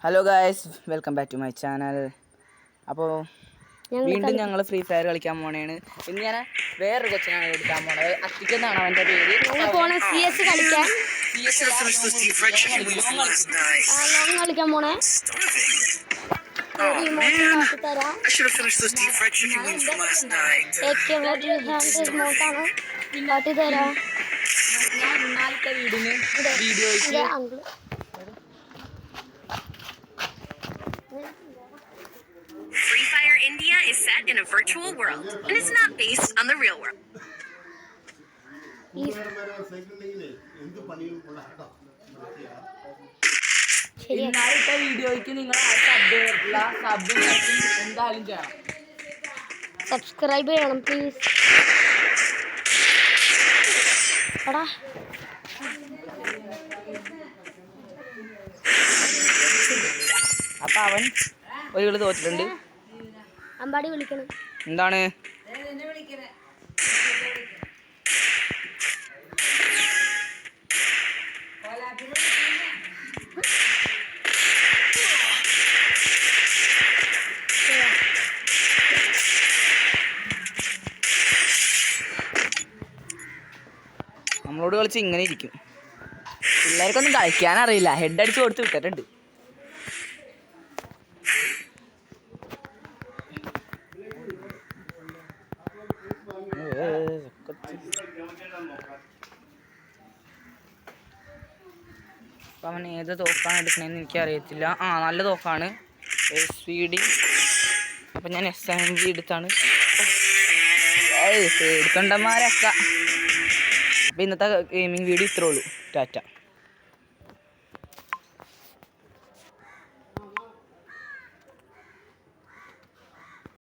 Hello guys, welcome back to my channel. അപ്പോൾ വീണ്ടും ഞങ്ങൾ ഫ്രീ ഫയർ കളിക്കാൻ പോണേണ്. ഇന്ന് ഞാൻ വേറൊരു കൊച്ചിനാണ് എടുക്കാൻ പോണത്. അത്തിക്കെന്നാണ് അവൻ്റെ പേര്. കളിക്കാൻ പോണേ. Free Fire India is set in a virtual world and is not based on the real world. ഇന്നാലത്തെ വീഡിയോയ്ക്ക് നിങ്ങൾ എന്തായാലും ചെയ്യണം. സബ്സ്ക്രൈബ് ചെയ്യണം പ്ലീസ്. എടാ അപ്പൊ അവൻ ഒരു കളി തോറ്റിട്ടുണ്ട്. അമ്പാടി വിളിക്കണം. എന്താണ് നമ്മളോട് കളിച്ച് ഇങ്ങനെ ഇരിക്കും. പിള്ളേർക്കൊന്നും കളിക്കാനറിയില്ല. ഹെഡ് അടിച്ച് കൊടുത്ത് വിട്ടിട്ടുണ്ട്. അപ്പം അവൻ ഏത് തോക്കാണ് എടുക്കണതെന്ന് എനിക്കറിയത്തില്ല. നല്ല തോക്കാണ്, SVD. അപ്പം ഞാൻ SMG എടുത്താണ്. എടുക്കണ്ടമാരൊക്കെ. അപ്പം ഇന്നത്തെ ഗെയിമിംഗ് വീഡിയോ ഇത്രേ ഉള്ളൂ. ടാറ്റ.